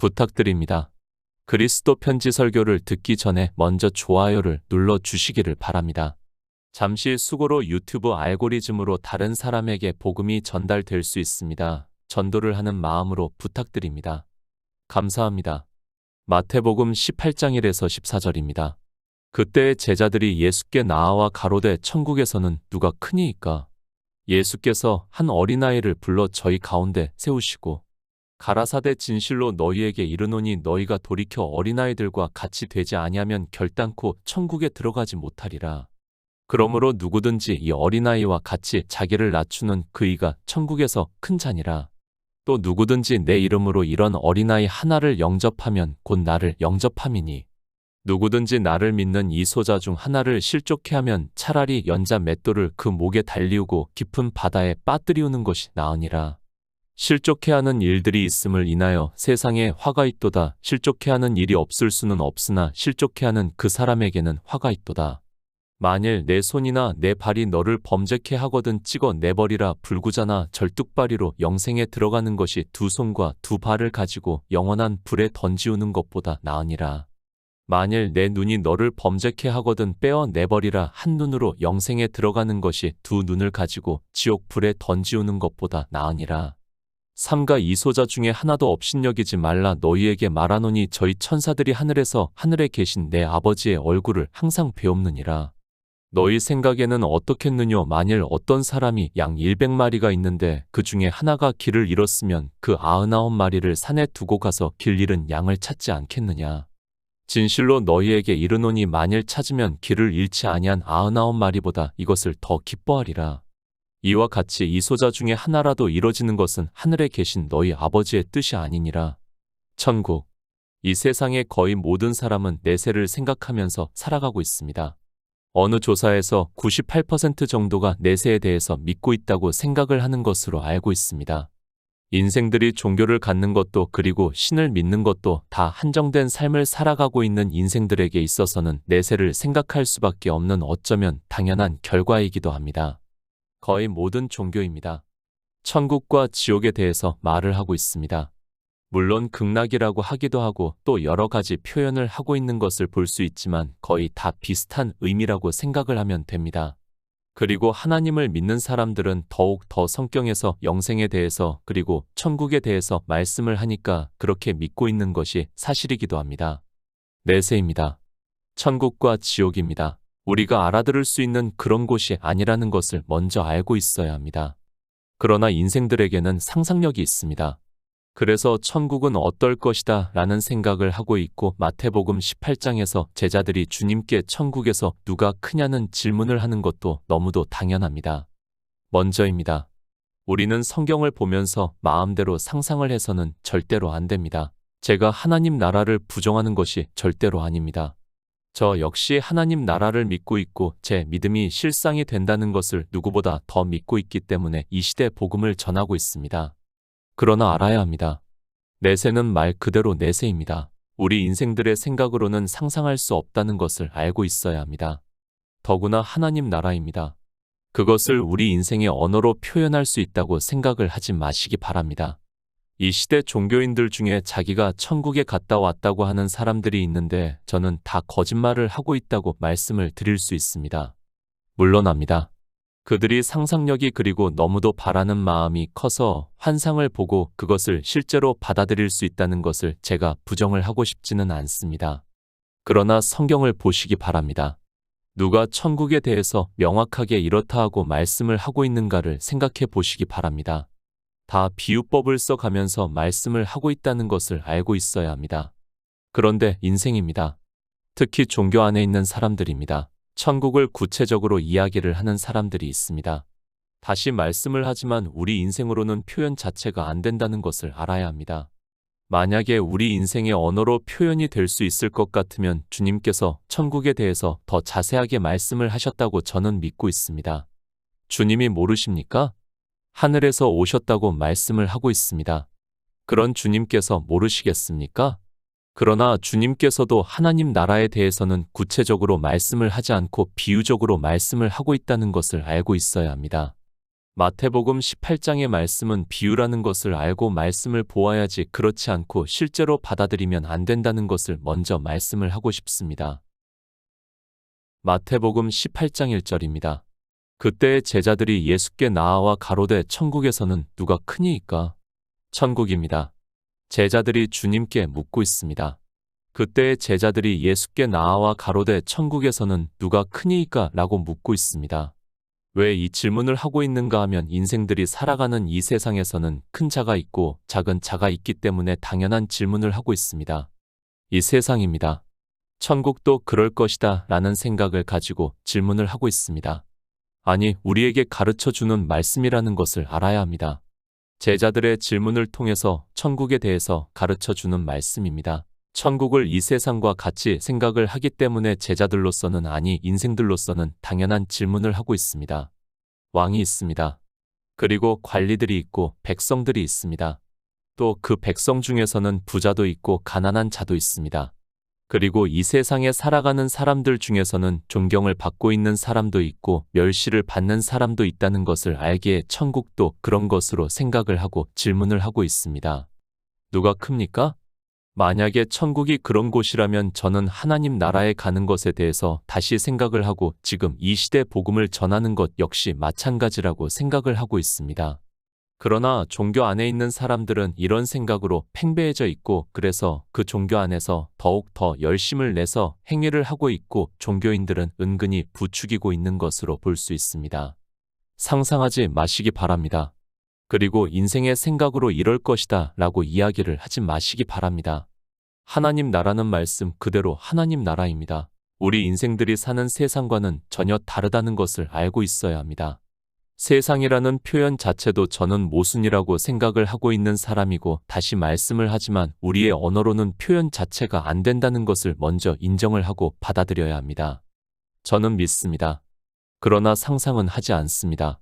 부탁드립니다. 그리스도 편지 설교를 듣기 전에 먼저 좋아요를 눌러 주시기를 바랍니다. 잠시 수고로 유튜브 알고리즘으로 다른 사람에게 복음이 전달될 수 있습니다. 전도를 하는 마음으로 부탁드립니다. 감사합니다. 마태복음 18장 1에서 14절입니다. 그때의 제자들이 예수께 나아와 가로되 천국에서는 누가 크니이까? 예수께서 한 어린아이를 불러 저희 가운데 세우시고 가라사대 진실로 너희에게 이르노니 너희가 돌이켜 어린아이들과 같이 되지 아니하면 결단코 천국에 들어가지 못하리라. 그러므로 누구든지 이 어린아이와 같이 자기를 낮추는 그이가 천국에서 큰 자니라. 또 누구든지 내 이름으로 이런 어린아이 하나를 영접하면 곧 나를 영접함이니 누구든지 나를 믿는 이 소자 중 하나를 실족해 하면 차라리 연자 맷돌을 그 목에 달리우고 깊은 바다에 빠뜨리우는 것이 나으니라. 실족해 하는 일들이 있음을 인하여 세상에 화가 있도다. 실족해 하는 일이 없을 수는 없으나 실족해 하는 그 사람에게는 화가 있도다. 만일 내 손이나 내 발이 너를 범죄케 하거든 찍어 내버리라. 불구자나 절뚝발이로 영생에 들어가는 것이 두 손과 두 발을 가지고 영원한 불에 던지우는 것보다 나으니라. 만일 내 눈이 너를 범죄케 하거든 빼어 내버리라. 한 눈으로 영생에 들어가는 것이 두 눈을 가지고 지옥 불에 던지우는 것보다 나으니라. 삼가 이 소자 중에 하나도 업신여기지 말라. 너희에게 말하노니 저희 천사들이 하늘에서 하늘에 계신 내 아버지의 얼굴을 항상 배옵느니라. 너희 생각에는 어떻겠느뇨? 만일 어떤 사람이 양 100마리가 있는데 그 중에 하나가 길을 잃었으면 그 99마리를 산에 두고 가서 길 잃은 양을 찾지 않겠느냐? 진실로 너희에게 이르노니 만일 찾으면 길을 잃지 아니한 99마리보다 이것을 더 기뻐하리라. 이와 같이 이 소자 중에 하나라도 이뤄지는 것은 하늘에 계신 너희 아버지의 뜻이 아니니라. 천국. 이 세상의 거의 모든 사람은 내세를 생각하면서 살아가고 있습니다. 어느 조사에서 98% 정도가 내세에 대해서 믿고 있다고 생각을 하는 것으로 알고 있습니다. 인생들이 종교를 갖는 것도 그리고 신을 믿는 것도 다 한정된 삶을 살아가고 있는 인생들에게 있어서는 내세를 생각할 수밖에 없는 어쩌면 당연한 결과이기도 합니다. 거의 모든 종교입니다. 천국과 지옥에 대해서 말을 하고 있습니다. 물론 극락이라고 하기도 하고 또 여러 가지 표현을 하고 있는 것을 볼 수 있지만 거의 다 비슷한 의미라고 생각을 하면 됩니다. 그리고 하나님을 믿는 사람들은 더욱 더 성경에서 영생에 대해서 그리고 천국에 대해서 말씀을 하니까 그렇게 믿고 있는 것이 사실이기도 합니다. 내세입니다. 천국과 지옥입니다. 우리가 알아들을 수 있는 그런 곳이 아니라는 것을 먼저 알고 있어야 합니다. 그러나 인생들에게는 상상력이 있습니다. 그래서 천국은 어떨 것이다 라는 생각을 하고 있고 마태복음 18장에서 제자들이 주님께 천국에서 누가 크냐는 질문을 하는 것도 너무도 당연합니다. 먼저입니다. 우리는 성경을 보면서 마음대로 상상을 해서는 절대로 안 됩니다. 제가 하나님 나라를 부정하는 것이 절대로 아닙니다. 저 역시 하나님 나라를 믿고 있고 제 믿음이 실상이 된다는 것을 누구보다 더 믿고 있기 때문에 이 시대 복음을 전하고 있습니다. 그러나 알아야 합니다. 내세는 말 그대로 내세입니다. 우리 인생들의 생각으로는 상상할 수 없다는 것을 알고 있어야 합니다. 더구나 하나님 나라입니다. 그것을 우리 인생의 언어로 표현할 수 있다고 생각을 하지 마시기 바랍니다. 이 시대 종교인들 중에 자기가 천국에 갔다 왔다고 하는 사람들이 있는데 저는 다 거짓말을 하고 있다고 말씀을 드릴 수 있습니다. 물론합니다. 그들이 상상력이 그리고 너무도 바라는 마음이 커서 환상을 보고 그것을 실제로 받아들일 수 있다는 것을 제가 부정을 하고 싶지는 않습니다. 그러나 성경을 보시기 바랍니다. 누가 천국에 대해서 명확하게 이렇다 하고 말씀을 하고 있는가를 생각해 보시기 바랍니다. 다 비유법을 써가면서 말씀을 하고 있다는 것을 알고 있어야 합니다. 그런데 인생입니다. 특히 종교 안에 있는 사람들입니다. 천국을 구체적으로 이야기를 하는 사람들이 있습니다. 다시 말씀을 하지만 우리 인생으로는 표현 자체가 안 된다는 것을 알아야 합니다. 만약에 우리 인생의 언어로 표현이 될 수 있을 것 같으면 주님께서 천국에 대해서 더 자세하게 말씀을 하셨다고 저는 믿고 있습니다. 주님이 모르십니까? 하늘에서 오셨다고 말씀을 하고 있습니다. 그런 주님께서 모르시겠습니까? 그러나 주님께서도 하나님 나라에 대해서는 구체적으로 말씀을 하지 않고 비유적으로 말씀을 하고 있다는 것을 알고 있어야 합니다. 마태복음 18장의 말씀은 비유라는 것을 알고 말씀을 보아야지 그렇지 않고 실제로 받아들이면 안 된다는 것을 먼저 말씀을 하고 싶습니다. 마태복음 18장 1절입니다. 그때의 제자들이 예수께 나아와 가로되 천국에서는 누가 크니이까? 천국입니다. 제자들이 주님께 묻고 있습니다. 그때의 제자들이 예수께 나아와 가로되 천국에서는 누가 크니이까? 라고 묻고 있습니다. 왜 이 질문을 하고 있는가 하면 인생들이 살아가는 이 세상에서는 큰 자가 있고 작은 자가 있기 때문에 당연한 질문을 하고 있습니다. 이 세상입니다. 천국도 그럴 것이다 라는 생각을 가지고 질문을 하고 있습니다. 아니, 우리에게 가르쳐주는 말씀이라는 것을 알아야 합니다. 제자들의 질문을 통해서 천국에 대해서 가르쳐주는 말씀입니다. 천국을 이 세상과 같이 생각을 하기 때문에 제자들로서는 아니 인생들로서는 당연한 질문을 하고 있습니다. 왕이 있습니다. 그리고 관리들이 있고 백성들이 있습니다. 또 그 백성 중에서는 부자도 있고 가난한 자도 있습니다. 그리고 이 세상에 살아가는 사람들 중에서는 존경을 받고 있는 사람도 있고 멸시를 받는 사람도 있다는 것을 알기에 천국도 그런 것으로 생각을 하고 질문을 하고 있습니다. 누가 큽니까? 만약에 천국이 그런 곳이라면 저는 하나님 나라에 가는 것에 대해서 다시 생각을 하고 지금 이 시대 복음을 전하는 것 역시 마찬가지라고 생각을 하고 있습니다. 그러나 종교 안에 있는 사람들은 이런 생각으로 팽배해져 있고 그래서 그 종교 안에서 더욱 더 열심을 내서 행위를 하고 있고 종교인들은 은근히 부추기고 있는 것으로 볼 수 있습니다. 상상하지 마시기 바랍니다. 그리고 인생의 생각으로 이럴 것이다 라고 이야기를 하지 마시기 바랍니다. 하나님 나라는 말씀 그대로 하나님 나라입니다. 우리 인생들이 사는 세상과는 전혀 다르다는 것을 알고 있어야 합니다. 세상이라는 표현 자체도 저는 모순이라고 생각을 하고 있는 사람이고 다시 말씀을 하지만 우리의 언어로는 표현 자체가 안 된다는 것을 먼저 인정을 하고 받아들여야 합니다. 저는 믿습니다. 그러나 상상은 하지 않습니다.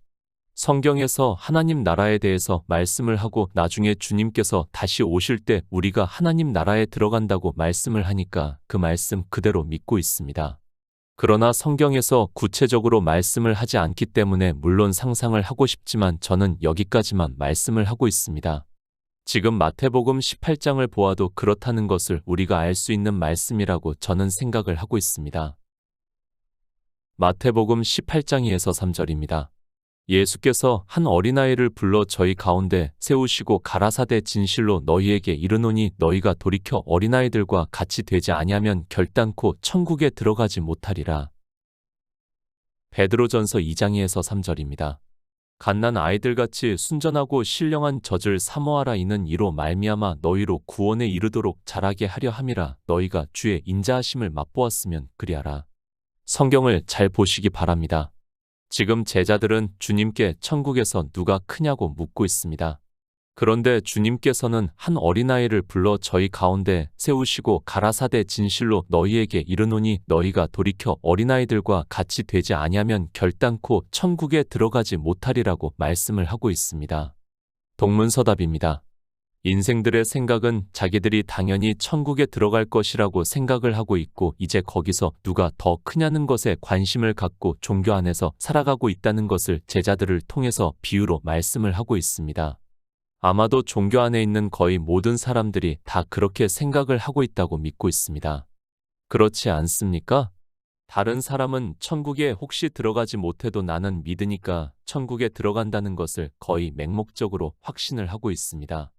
성경에서 하나님 나라에 대해서 말씀을 하고 나중에 주님께서 다시 오실 때 우리가 하나님 나라에 들어간다고 말씀을 하니까 그 말씀 그대로 믿고 있습니다. 그러나 성경에서 구체적으로 말씀을 하지 않기 때문에 물론 상상을 하고 싶지만 저는 여기까지만 말씀을 하고 있습니다. 지금 마태복음 18장을 보아도 그렇다는 것을 우리가 알 수 있는 말씀이라고 저는 생각을 하고 있습니다. 마태복음 18장 2에서 3절입니다. 예수께서 한 어린아이를 불러 저희 가운데 세우시고 가라사대 진실로 너희에게 이르노니 너희가 돌이켜 어린아이들과 같이 되지 아니하면 결단코 천국에 들어가지 못하리라. 베드로전서 2장 2에서 3절입니다. 갓난 아이들같이 순전하고 신령한 젖을 사모하라 이는 이로 말미암아 너희로 구원에 이르도록 자라게 하려 함이라. 너희가 주의 인자하심을 맛보았으면 그리하라. 성경을 잘 보시기 바랍니다. 지금 제자들은 주님께 천국에서 누가 크냐고 묻고 있습니다. 그런데 주님께서는 한 어린아이를 불러 저희 가운데 세우시고 가라사대 진실로 너희에게 이르노니 너희가 돌이켜 어린아이들과 같이 되지 아니하면 결단코 천국에 들어가지 못하리라고 말씀을 하고 있습니다. 동문서답입니다. 인생들의 생각은 자기들이 당연히 천국에 들어갈 것이라고 생각을 하고 있고 이제 거기서 누가 더 크냐는 것에 관심을 갖고 종교 안에서 살아가고 있다는 것을 제자들을 통해서 비유로 말씀을 하고 있습니다. 아마도 종교 안에 있는 거의 모든 사람들이 다 그렇게 생각을 하고 있다고 믿고 있습니다. 그렇지 않습니까? 다른 사람은 천국에 혹시 들어가지 못해도 나는 믿으니까 천국에 들어간다는 것을 거의 맹목적으로 확신을 하고 있습니다.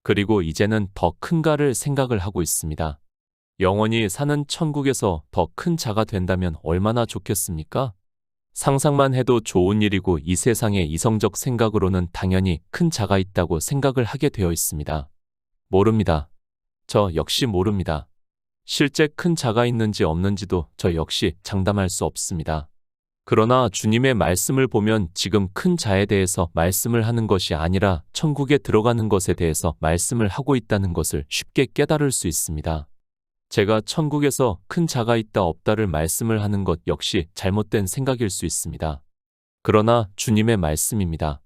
그리고 이제는 더 큰가를 생각을 하고 있습니다. 영원히 사는 천국에서 더 큰 자가 된다면 얼마나 좋겠습니까? 상상만 해도 좋은 일이고 이 세상의 이성적 생각으로는 당연히 큰 자가 있다고 생각을 하게 되어 있습니다. 모릅니다. 저 역시 모릅니다. 실제 큰 자가 있는지 없는지도 저 역시 장담할 수 없습니다. 그러나 주님의 말씀을 보면 지금 큰 자에 대해서 말씀을 하는 것이 아니라 천국에 들어가는 것에 대해서 말씀을 하고 있다는 것을 쉽게 깨달을 수 있습니다. 제가 천국에서 큰 자가 있다 없다를 말씀을 하는 것 역시 잘못된 생각일 수 있습니다. 그러나 주님의 말씀입니다.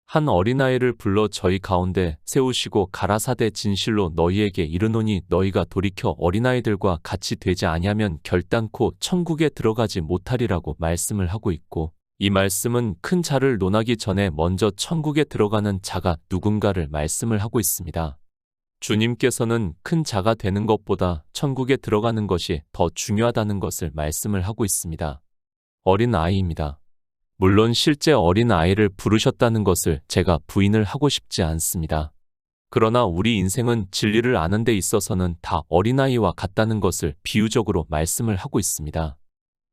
한 어린아이를 불러 저희 가운데 세우시고 가라사대 진실로 너희에게 이르노니 너희가 돌이켜 어린아이들과 같이 되지 아니하면 결단코 천국에 들어가지 못하리라고 말씀을 하고 있고 이 말씀은 큰 자를 논하기 전에 먼저 천국에 들어가는 자가 누군가를 말씀을 하고 있습니다. 주님께서는 큰 자가 되는 것보다 천국에 들어가는 것이 더 중요하다는 것을 말씀을 하고 있습니다. 어린 아이입니다. 물론 실제 어린 아이를 부르셨다는 것을 제가 부인을 하고 싶지 않습니다. 그러나 우리 인생은 진리를 아는 데 있어서는 다 어린아이와 같다는 것을 비유적으로 말씀을 하고 있습니다.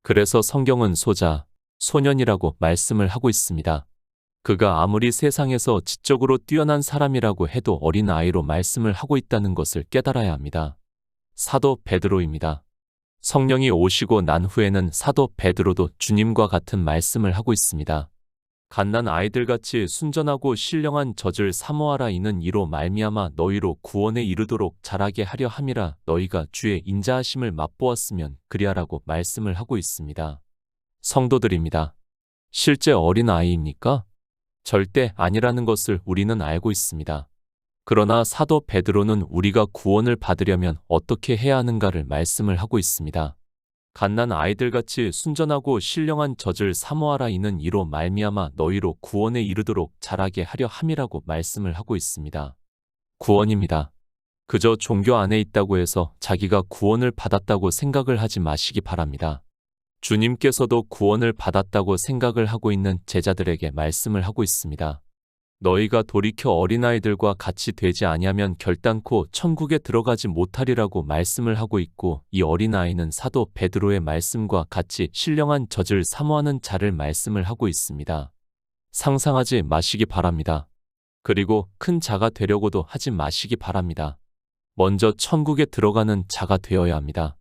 그래서 성경은 소자, 소년이라고 말씀을 하고 있습니다. 그가 아무리 세상에서 지적으로 뛰어난 사람이라고 해도 어린아이로 말씀을 하고 있다는 것을 깨달아야 합니다. 사도 베드로입니다. 성령이 오시고 난 후에는 사도 베드로도 주님과 같은 말씀을 하고 있습니다. 갓난 아이들같이 순전하고 신령한 젖을 사모하라. 이는 이로 말미암아 너희로 구원에 이르도록 자라게 하려 함이라. 너희가 주의 인자하심을 맛보았으면 그리하라고 말씀을 하고 있습니다. 성도들입니다. 실제 어린 아이입니까? 절대 아니라는 것을 우리는 알고 있습니다. 그러나 사도 베드로는 우리가 구원을 받으려면 어떻게 해야 하는가를 말씀을 하고 있습니다. 갓난 아이들같이 순전하고 신령한 젖을 사모하라. 이는 이로 말미암아 너희로 구원에 이르도록 자라게 하려 함이라고 말씀을 하고 있습니다. 구원입니다. 그저 종교 안에 있다고 해서 자기가 구원을 받았다고 생각을 하지 마시기 바랍니다. 주님께서도 구원을 받았다고 생각을 하고 있는 제자들에게 말씀을 하고 있습니다. 너희가 돌이켜 어린아이들과 같이 되지 아니하면 결단코 천국에 들어가지 못하리라고 말씀을 하고 있고, 이 어린아이는 사도 베드로의 말씀과 같이 신령한 젖을 사모하는 자를 말씀을 하고 있습니다. 상상하지 마시기 바랍니다. 그리고 큰 자가 되려고도 하지 마시기 바랍니다. 먼저 천국에 들어가는 자가 되어야 합니다.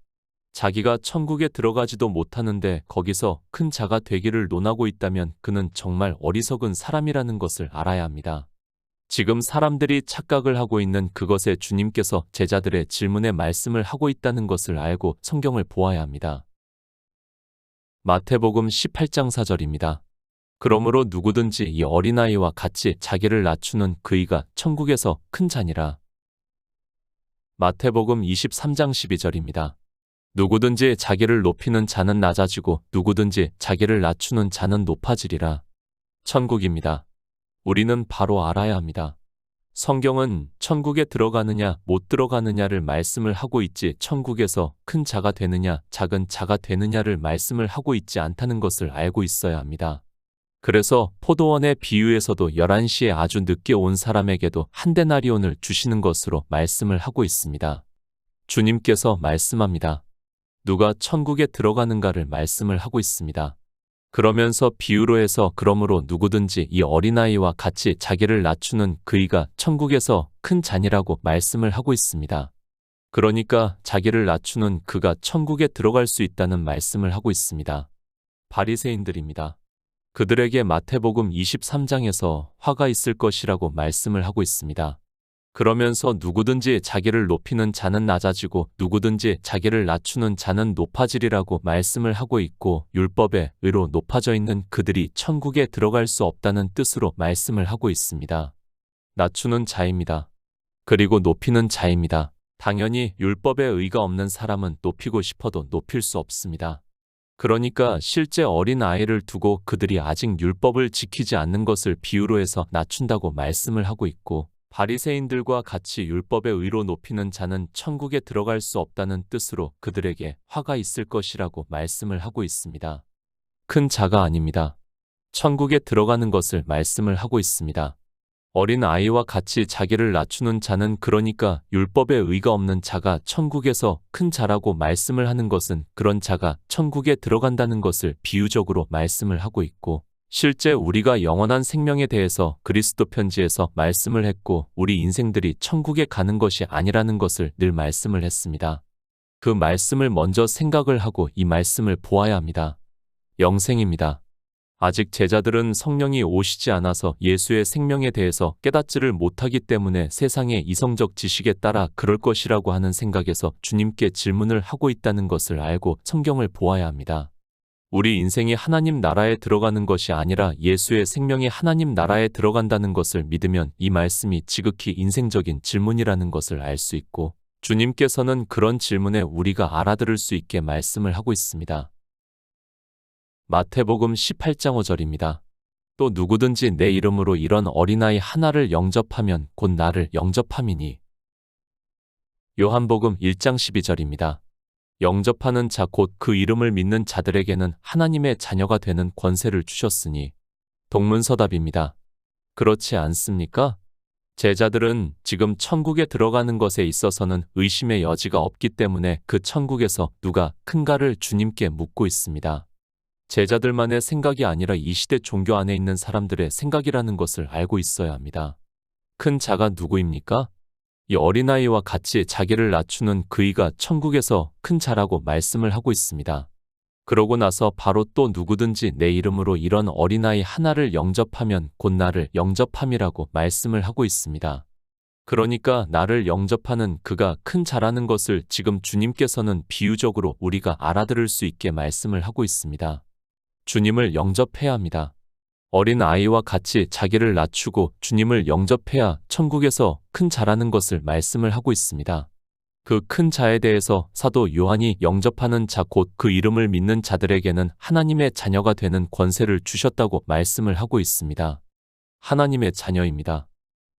자기가 천국에 들어가지도 못하는데 거기서 큰 자가 되기를 논하고 있다면 그는 정말 어리석은 사람이라는 것을 알아야 합니다. 지금 사람들이 착각을 하고 있는 그것에 주님께서 제자들의 질문에 말씀을 하고 있다는 것을 알고 성경을 보아야 합니다. 마태복음 18장 4절입니다. 그러므로 누구든지 이 어린아이와 같이 자기를 낮추는 그이가 천국에서 큰 자니라. 마태복음 23장 12절입니다. 누구든지 자기를 높이는 자는 낮아지고 누구든지 자기를 낮추는 자는 높아지리라. 천국입니다. 우리는 바로 알아야 합니다. 성경은 천국에 들어가느냐 못 들어가느냐를 말씀을 하고 있지 천국에서 큰 자가 되느냐 작은 자가 되느냐를 말씀을 하고 있지 않다는 것을 알고 있어야 합니다. 그래서 포도원의 비유에서도 11시에 아주 늦게 온 사람에게도 한 데나리온을 주시는 것으로 말씀을 하고 있습니다. 주님께서 말씀합니다. 누가 천국에 들어가는가를 말씀을 하고 있습니다. 그러면서 비유로 해서 그러므로 누구든지 이 어린아이와 같이 자기를 낮추는 그이가 천국에서 큰 자니라고 말씀을 하고 있습니다. 그러니까 자기를 낮추는 그가 천국에 들어갈 수 있다는 말씀을 하고 있습니다. 바리새인들입니다. 그들에게 마태복음 23장에서 화가 있을 것이라고 말씀을 하고 있습니다. 그러면서 누구든지 자기를 높이는 자는 낮아지고 누구든지 자기를 낮추는 자는 높아지리라고 말씀을 하고 있고, 율법의 의로 높아져 있는 그들이 천국에 들어갈 수 없다는 뜻으로 말씀을 하고 있습니다. 낮추는 자입니다. 그리고 높이는 자입니다. 당연히 율법의 의가 없는 사람은 높이고 싶어도 높일 수 없습니다. 그러니까 실제 어린 아이를 두고 그들이 아직 율법을 지키지 않는 것을 비유로 해서 낮춘다고 말씀을 하고 있고, 바리새인들과 같이 율법의 의로 높이는 자는 천국에 들어갈 수 없다는 뜻으로 그들에게 화가 있을 것이라고 말씀을 하고 있습니다. 큰 자가 아닙니다. 천국에 들어가는 것을 말씀을 하고 있습니다. 어린 아이와 같이 자기를 낮추는 자는, 그러니까 율법의 의가 없는 자가 천국에서 큰 자라고 말씀을 하는 것은 그런 자가 천국에 들어간다는 것을 비유적으로 말씀을 하고 있고, 실제 우리가 영원한 생명에 대해서 그리스도 편지에서 말씀을 했고, 우리 인생들이 천국에 가는 것이 아니라는 것을 늘 말씀을 했습니다. 그 말씀을 먼저 생각을 하고 이 말씀을 보아야 합니다. 영생입니다. 아직 제자들은 성령이 오시지 않아서 예수의 생명에 대해서 깨닫지를 못하기 때문에 세상의 이성적 지식에 따라 그럴 것이라고 하는 생각에서 주님께 질문을 하고 있다는 것을 알고 성경을 보아야 합니다. 우리 인생이 하나님 나라에 들어가는 것이 아니라 예수의 생명이 하나님 나라에 들어간다는 것을 믿으면 이 말씀이 지극히 인생적인 질문이라는 것을 알 수 있고, 주님께서는 그런 질문에 우리가 알아들을 수 있게 말씀을 하고 있습니다. 마태복음 18장 5절입니다. 또 누구든지 내 이름으로 이런 어린아이 하나를 영접하면 곧 나를 영접함이니. 요한복음 1장 12절입니다. 영접하는 자 곧 그 이름을 믿는 자들에게는 하나님의 자녀가 되는 권세를 주셨으니. 동문서답입니다. 그렇지 않습니까? 제자들은 지금 천국에 들어가는 것에 있어서는 의심의 여지가 없기 때문에 그 천국에서 누가 큰가를 주님께 묻고 있습니다. 제자들만의 생각이 아니라 이 시대 종교 안에 있는 사람들의 생각이라는 것을 알고 있어야 합니다. 큰 자가 누구입니까? 이 어린아이와 같이 자기를 낮추는 그이가 천국에서 큰 자라고 말씀을 하고 있습니다. 그러고 나서 바로 또 누구든지 내 이름으로 이런 어린아이 하나를 영접하면 곧 나를 영접함이라고 말씀을 하고 있습니다. 그러니까 나를 영접하는 그가 큰 자라는 것을 지금 주님께서는 비유적으로 우리가 알아들을 수 있게 말씀을 하고 있습니다. 주님을 영접해야 합니다. 어린 아이와 같이 자기를 낮추고 주님을 영접해야 천국에서 큰 자라는 것을 말씀을 하고 있습니다. 그 큰 자에 대해서 사도 요한이 영접하는 자 곧 그 이름을 믿는 자들에게는 하나님의 자녀가 되는 권세를 주셨다고 말씀을 하고 있습니다. 하나님의 자녀입니다.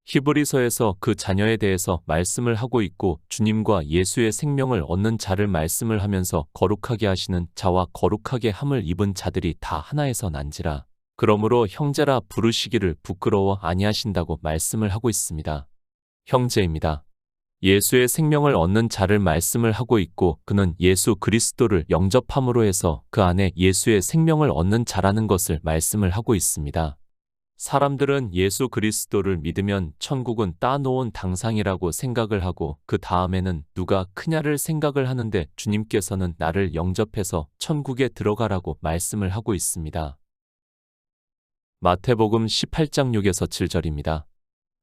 히브리서에서 그 자녀에 대해서 말씀을 하고 있고 주님과 예수의 생명을 얻는 자를 말씀을 하면서 거룩하게 하시는 자와 거룩하게 함을 입은 자들이 다 하나에서 난지라. 그러므로 형제라 부르시기를 부끄러워 아니하신다고 말씀을 하고 있습니다. 형제입니다. 예수의 생명을 얻는 자를 말씀을 하고 있고 그는 예수 그리스도를 영접함으로 해서 그 안에 예수의 생명을 얻는 자라는 것을 말씀을 하고 있습니다. 사람들은 예수 그리스도를 믿으면 천국은 따놓은 당상이라고 생각을 하고 그 다음에는 누가 크냐를 생각을 하는데 주님께서는 나를 영접해서 천국에 들어가라고 말씀을 하고 있습니다. 마태복음 18장 6에서 7절입니다.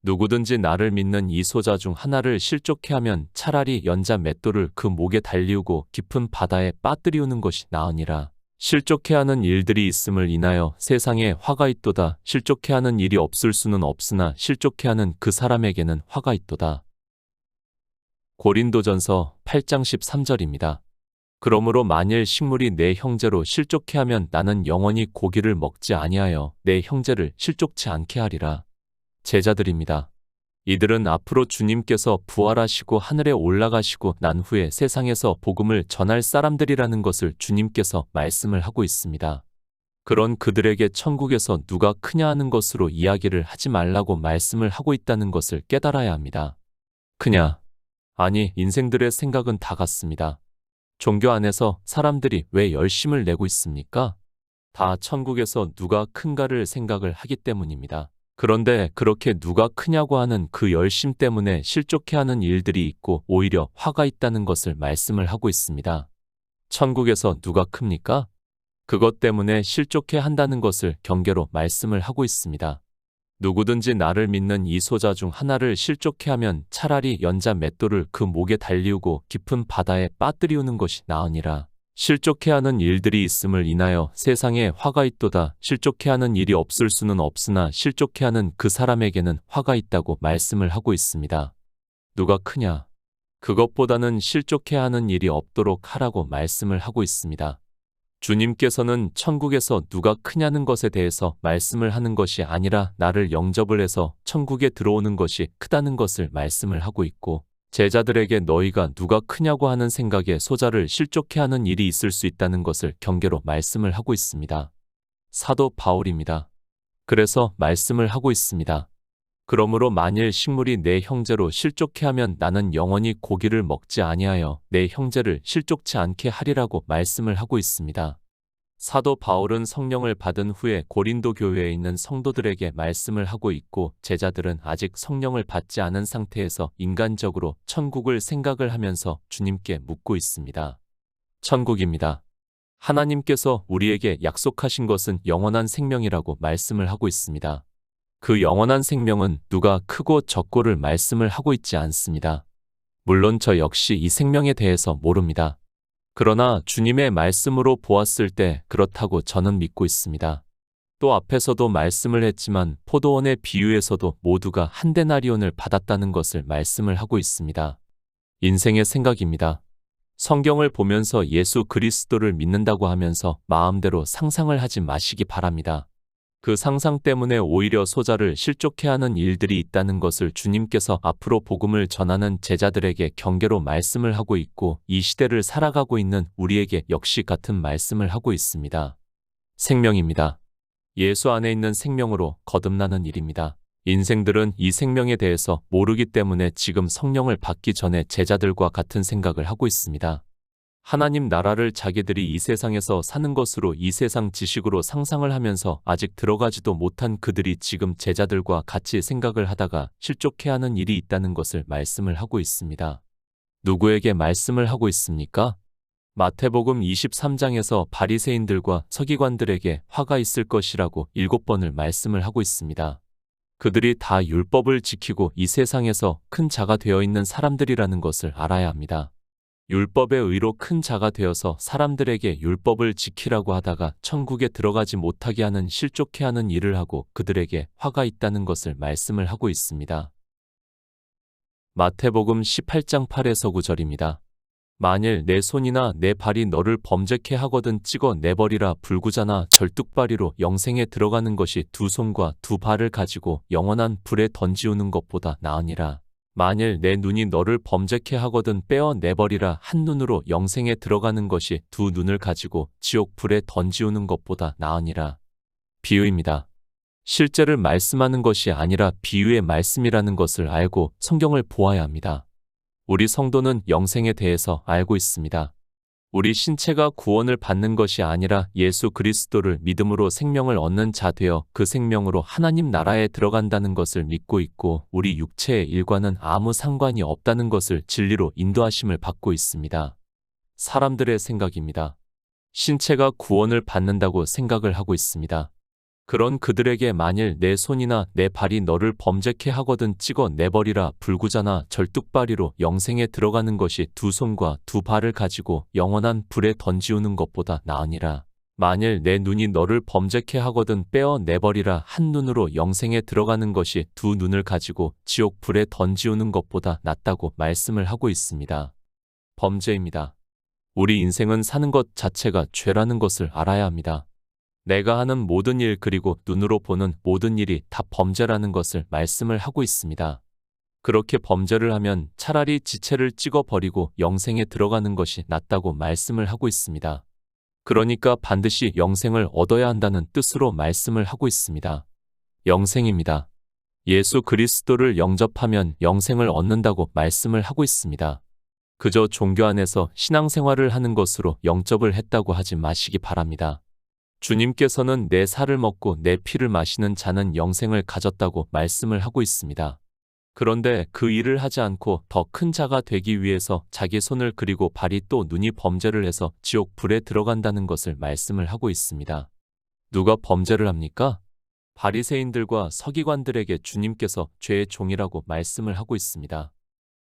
누구든지 나를 믿는 이 소자 중 하나를 실족해 하면 차라리 연자 맷돌을 그 목에 달리우고 깊은 바다에 빠뜨리우는 것이 나으니라. 실족해 하는 일들이 있음을 인하여 세상에 화가 있도다. 실족해 하는 일이 없을 수는 없으나 실족해 하는 그 사람에게는 화가 있도다. 고린도전서 8장 13절입니다. 그러므로 만일 식물이 내 형제로 실족해 하면 나는 영원히 고기를 먹지 아니하여 내 형제를 실족치 않게 하리라. 제자들입니다. 이들은 앞으로 주님께서 부활하시고 하늘에 올라가시고 난 후에 세상에서 복음을 전할 사람들이라는 것을 주님께서 말씀을 하고 있습니다. 그런 그들에게 천국에서 누가 크냐 하는 것으로 이야기를 하지 말라고 말씀을 하고 있다는 것을 깨달아야 합니다. 크냐? 아니, 인생들의 생각은 다 같습니다. 종교 안에서 사람들이 왜 열심을 내고 있습니까? 다 천국에서 누가 큰가를 생각을 하기 때문입니다. 그런데 그렇게 누가 크냐고 하는 그 열심 때문에 실족해 하는 일들이 있고 오히려 화가 있다는 것을 말씀을 하고 있습니다. 천국에서 누가 큽니까? 그것 때문에 실족해 한다는 것을 경계로 말씀을 하고 있습니다. 누구든지 나를 믿는 이 소자 중 하나를 실족해 하면 차라리 연자 맷돌을 그 목에 달리우고 깊은 바다에 빠뜨리우는 것이 나으니라. 실족해 하는 일들이 있음을 인하여 세상에 화가 있도다. 실족해 하는 일이 없을 수는 없으나 실족해 하는 그 사람에게는 화가 있다고 말씀을 하고 있습니다. 누가 크냐? 그것보다는 실족해 하는 일이 없도록 하라고 말씀을 하고 있습니다. 주님께서는 천국에서 누가 크냐는 것에 대해서 말씀을 하는 것이 아니라 나를 영접을 해서 천국에 들어오는 것이 크다는 것을 말씀을 하고 있고 제자들에게 너희가 누가 크냐고 하는 생각에 소자를 실족해 하는 일이 있을 수 있다는 것을 경계로 말씀을 하고 있습니다. 사도 바울입니다. 그래서 말씀을 하고 있습니다. 그러므로 만일 식물이 내 형제로 실족해 하면 나는 영원히 고기를 먹지 아니하여 내 형제를 실족치 않게 하리라고 말씀을 하고 있습니다. 사도 바울은 성령을 받은 후에 고린도 교회에 있는 성도들에게 말씀을 하고 있고 제자들은 아직 성령을 받지 않은 상태에서 인간적으로 천국을 생각을 하면서 주님께 묻고 있습니다. 천국입니다. 하나님께서 우리에게 약속하신 것은 영원한 생명이라고 말씀을 하고 있습니다. 그 영원한 생명은 누가 크고 적고를 말씀을 하고 있지 않습니다. 물론 저 역시 이 생명에 대해서 모릅니다. 그러나 주님의 말씀으로 보았을 때 그렇다고 저는 믿고 있습니다. 또 앞에서도 말씀을 했지만 포도원의 비유에서도 모두가 한 데나리온을 받았다는 것을 말씀을 하고 있습니다. 인생의 생각입니다. 성경을 보면서 예수 그리스도를 믿는다고 하면서 마음대로 상상을 하지 마시기 바랍니다. 그 상상 때문에 오히려 소자를 실족해 하는 일들이 있다는 것을 주님께서 앞으로 복음을 전하는 제자들에게 경계로 말씀을 하고 있고 이 시대를 살아가고 있는 우리에게 역시 같은 말씀을 하고 있습니다. 생명입니다. 예수 안에 있는 생명으로 거듭나는 일입니다. 인생들은 이 생명에 대해서 모르기 때문에 지금 성령을 받기 전에 제자들과 같은 생각을 하고 있습니다. 하나님 나라를 자기들이 이 세상에서 사는 것으로 이 세상 지식으로 상상을 하면서 아직 들어가지도 못한 그들이 지금 제자들과 같이 생각을 하다가 실족해하는 일이 있다는 것을 말씀을 하고 있습니다. 누구에게 말씀을 하고 있습니까? 마태복음 23장에서 바리새인들과 서기관들에게 화가 있을 것이라고 7번을 말씀을 하고 있습니다. 그들이 다 율법을 지키고 이 세상에서 큰 자가 되어 있는 사람들이라는 것을 알아야 합니다. 율법의 의로 큰 자가 되어서 사람들에게 율법을 지키라고 하다가 천국에 들어가지 못하게 하는 실족해 하는 일을 하고 그들에게 화가 있다는 것을 말씀을 하고 있습니다. 마태복음 18장 8에서 9절입니다. 만일 내 손이나 내 발이 너를 범죄케 하거든 찍어 내버리라. 불구자나 절뚝발이로 영생에 들어가는 것이 두 손과 두 발을 가지고 영원한 불에 던지우는 것보다 나으니라. 만일 내 눈이 너를 범죄케 하거든 빼어 내버리라. 한 눈으로 영생에 들어가는 것이 두 눈을 가지고 지옥 불에 던지우는 것보다 나으니라. 비유입니다. 실제를 말씀하는 것이 아니라 비유의 말씀이라는 것을 알고 성경을 보아야 합니다. 우리 성도는 영생에 대해서 알고 있습니다. 우리 신체가 구원을 받는 것이 아니라 예수 그리스도를 믿음으로 생명을 얻는 자 되어 그 생명으로 하나님 나라에 들어간다는 것을 믿고 있고 우리 육체의 일과는 아무 상관이 없다는 것을 진리로 인도하심을 받고 있습니다. 사람들의 생각입니다. 신체가 구원을 받는다고 생각을 하고 있습니다. 그런 그들에게 만일 내 손이나 내 발이 너를 범죄케 하거든 찍어 내버리라. 불구자나 절뚝발이로 영생에 들어가는 것이 두 손과 두 발을 가지고 영원한 불에 던지우는 것보다 나으니라. 만일 내 눈이 너를 범죄케 하거든 빼어 내버리라. 한 눈으로 영생에 들어가는 것이 두 눈을 가지고 지옥 불에 던지우는 것보다 낫다고 말씀을 하고 있습니다. 범죄입니다. 우리 인생은 사는 것 자체가 죄라는 것을 알아야 합니다. 내가 하는 모든 일 그리고 눈으로 보는 모든 일이 다 범죄라는 것을 말씀을 하고 있습니다. 그렇게 범죄를 하면 차라리 지체를 찍어버리고 영생에 들어가는 것이 낫다고 말씀을 하고 있습니다. 그러니까 반드시 영생을 얻어야 한다는 뜻으로 말씀을 하고 있습니다. 영생입니다. 예수 그리스도를 영접하면 영생을 얻는다고 말씀을 하고 있습니다. 그저 종교 안에서 신앙생활을 하는 것으로 영접을 했다고 하지 마시기 바랍니다. 주님께서는 내 살을 먹고 내 피를 마시는 자는 영생을 가졌다고 말씀을 하고 있습니다. 그런데 그 일을 하지 않고 더 큰 자가 되기 위해서 자기 손을 그리고 발이 또 눈이 범죄를 해서 지옥 불에 들어간다는 것을 말씀을 하고 있습니다. 누가 범죄를 합니까? 바리새인들과 서기관들에게 주님께서 죄의 종이라고 말씀을 하고 있습니다.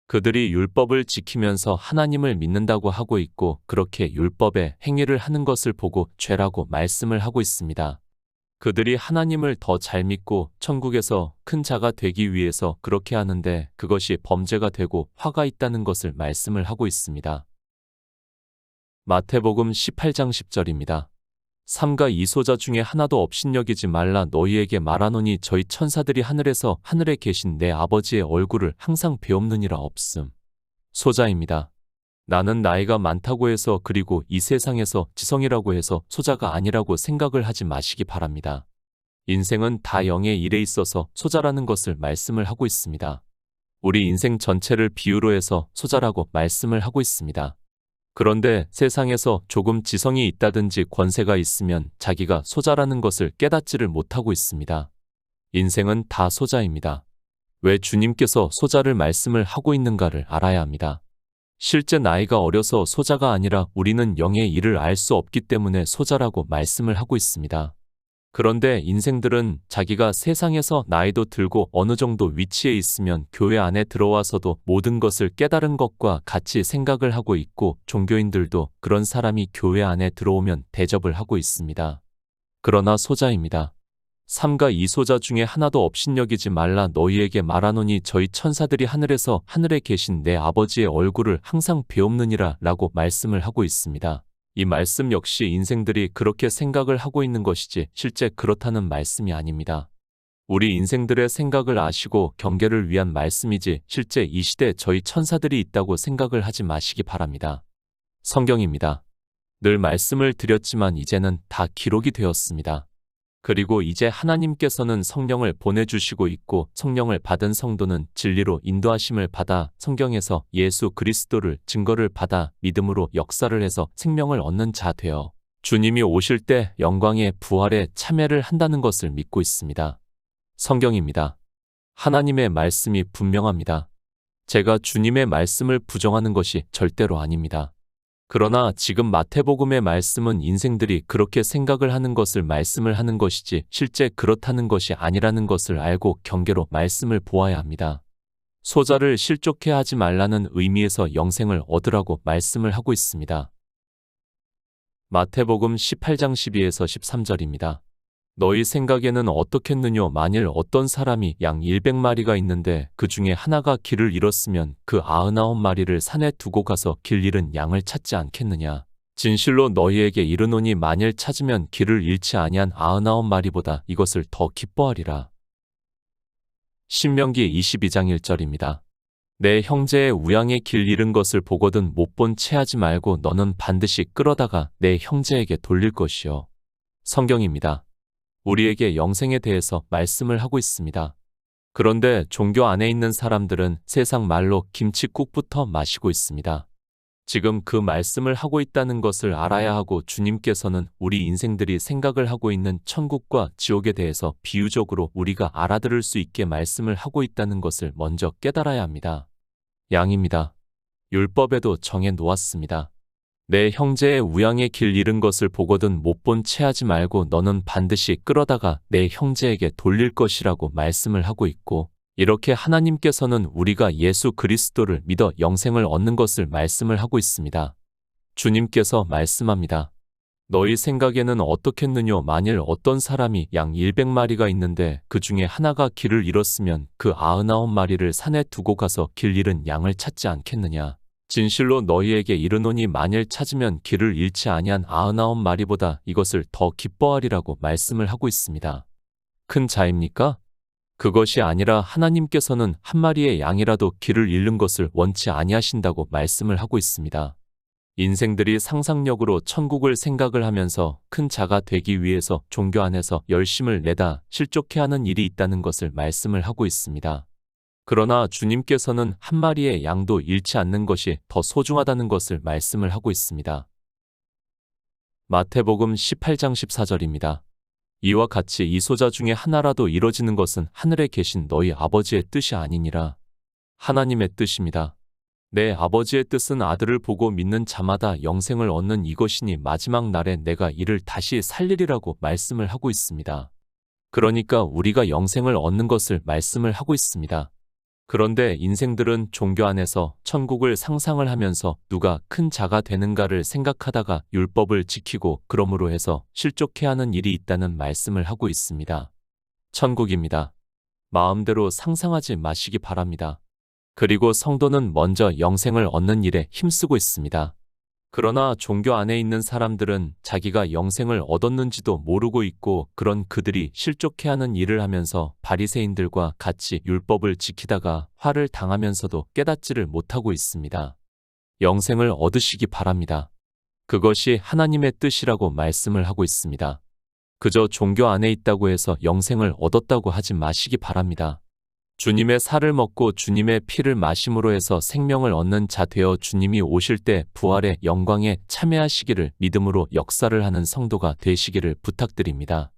그들이 율법을 지키면서 하나님을 믿는다고 하고 있고 그렇게 율법의 행위를 하는 것을 보고 죄라고 말씀을 하고 있습니다. 그들이 하나님을 더 잘 믿고 천국에서 큰 자가 되기 위해서 그렇게 하는데 그것이 범죄가 되고 화가 있다는 것을 말씀을 하고 있습니다. 마태복음 18장 10절입니다. 삼가 이 소자 중에 하나도 업신여기지 말라. 너희에게 말하노니 저희 천사들이 하늘에서 하늘에 계신 내 아버지의 얼굴을 항상 배옵느니라. 없음. 소자입니다. 나는 나이가 많다고 해서 그리고 이 세상에서 지성이라고 해서 소자가 아니라고 생각을 하지 마시기 바랍니다. 인생은 다 영의 일에 있어서 소자라는 것을 말씀을 하고 있습니다. 우리 인생 전체를 비유로 해서 소자라고 말씀을 하고 있습니다. 그런데 세상에서 조금 지성이 있다든지 권세가 있으면 자기가 소자라는 것을 깨닫지를 못하고 있습니다. 인생은 다 소자입니다. 왜 주님께서 소자를 말씀을 하고 있는가를 알아야 합니다. 실제 나이가 어려서 소자가 아니라 우리는 영의 일을 알 수 없기 때문에 소자라고 말씀을 하고 있습니다. 그런데 인생들은 자기가 세상에서 나이도 들고 어느 정도 위치에 있으면 교회 안에 들어와서도 모든 것을 깨달은 것과 같이 생각을 하고 있고 종교인들도 그런 사람이 교회 안에 들어오면 대접을 하고 있습니다. 그러나 소자입니다. 삼가 이소자 중에 하나도 업신여기지 말라 너희에게 말하노니 저희 천사들이 하늘에서 하늘에 계신 내 아버지의 얼굴을 항상 배옵느니라 라고 말씀을 하고 있습니다. 이 말씀 역시 인생들이 그렇게 생각을 하고 있는 것이지 실제 그렇다는 말씀이 아닙니다. 우리 인생들의 생각을 아시고 경계를 위한 말씀이지 실제 이 시대 저희 천사들이 있다고 생각을 하지 마시기 바랍니다. 성경입니다. 늘 말씀을 드렸지만 이제는 다 기록이 되었습니다. 그리고 이제 하나님께서는 성령을 보내주시고 있고 성령을 받은 성도는 진리로 인도하심을 받아 성경에서 예수 그리스도를 증거를 받아 믿음으로 역사를 해서 생명을 얻는 자 되어 주님이 오실 때 영광의 부활에 참여를 한다는 것을 믿고 있습니다. 성경입니다. 하나님의 말씀이 분명합니다. 제가 주님의 말씀을 부정하는 것이 절대로 아닙니다. 그러나 지금 마태복음의 말씀은 인생들이 그렇게 생각을 하는 것을 말씀을 하는 것이지 실제 그렇다는 것이 아니라는 것을 알고 경계로 말씀을 보아야 합니다. 소자를 실족해 하지 말라는 의미에서 영생을 얻으라고 말씀을 하고 있습니다. 마태복음 18장 12에서 13절입니다. 너희 생각에는 어떻겠느뇨 만일 어떤 사람이 양 100마리가 있는데 그 중에 하나가 길을 잃었으면 그 99마리를 산에 두고 가서 길 잃은 양을 찾지 않겠느냐. 진실로 너희에게 이르노니 만일 찾으면 길을 잃지 아니한 99마리보다 이것을 더 기뻐하리라. 신명기 22장 1절입니다. 내 형제의 우양의 길 잃은 것을 보거든 못 본 채 하지 말고 너는 반드시 끌어다가 내 형제에게 돌릴 것이요. 성경입니다. 우리에게 영생에 대해서 말씀을 하고 있습니다. 그런데 종교 안에 있는 사람들은 세상 말로 김칫국부터 마시고 있습니다. 지금 그 말씀을 하고 있다는 것을 알아야 하고 주님께서는 우리 인생들이 생각을 하고 있는 천국과 지옥에 대해서 비유적으로 우리가 알아들을 수 있게 말씀을 하고 있다는 것을 먼저 깨달아야 합니다. 양입니다. 율법에도 정해 놓았습니다. 내 형제의 우양의 길 잃은 것을 보거든 못 본 채 하지 말고 너는 반드시 끌어다가 내 형제에게 돌릴 것이라고 말씀을 하고 있고 이렇게 하나님께서는 우리가 예수 그리스도를 믿어 영생을 얻는 것을 말씀을 하고 있습니다. 주님께서 말씀합니다. 너희 생각에는 어떻겠느뇨 만일 어떤 사람이 양 100마리가 있는데 그 중에 하나가 길을 잃었으면 그 99마리를 산에 두고 가서 길 잃은 양을 찾지 않겠느냐. 진실로 너희에게 이르노니 만일 찾으면 길을 잃지 아니한 99마리보다 이것을 더 기뻐하리라고 말씀을 하고 있습니다. 큰 자입니까? 그것이 아니라 하나님께서는 한 마리의 양이라도 길을 잃는 것을 원치 아니하신다고 말씀을 하고 있습니다. 인생들이 상상력으로 천국을 생각을 하면서 큰 자가 되기 위해서 종교 안에서 열심을 내다 실족해 하는 일이 있다는 것을 말씀을 하고 있습니다. 그러나 주님께서는 한 마리의 양도 잃지 않는 것이 더 소중하다는 것을 말씀을 하고 있습니다. 마태복음 18장 14절입니다. 이와 같이 이 소자 중에 하나라도 이뤄지는 것은 하늘에 계신 너희 아버지의 뜻이 아니니라. 하나님의 뜻입니다. 내 아버지의 뜻은 아들을 보고 믿는 자마다 영생을 얻는 이것이니 마지막 날에 내가 이를 다시 살리리라고 말씀을 하고 있습니다. 그러니까 우리가 영생을 얻는 것을 말씀을 하고 있습니다. 그런데 인생들은 종교 안에서 천국을 상상을 하면서 누가 큰 자가 되는가를 생각하다가 율법을 지키고 그러므로 해서 실족해 하는 일이 있다는 말씀을 하고 있습니다. 천국입니다. 마음대로 상상하지 마시기 바랍니다. 그리고 성도는 먼저 영생을 얻는 일에 힘쓰고 있습니다. 그러나 종교 안에 있는 사람들은 자기가 영생을 얻었는지도 모르고 있고 그런 그들이 실족해하는 일을 하면서 바리새인들과 같이 율법을 지키다가 화를 당하면서도 깨닫지를 못하고 있습니다. 영생을 얻으시기 바랍니다. 그것이 하나님의 뜻이라고 말씀을 하고 있습니다. 그저 종교 안에 있다고 해서 영생을 얻었다고 하지 마시기 바랍니다. 주님의 살을 먹고 주님의 피를 마심으로 해서 생명을 얻는 자 되어 주님이 오실 때 부활의 영광에 참여하시기를 믿음으로 역사를 하는 성도가 되시기를 부탁드립니다.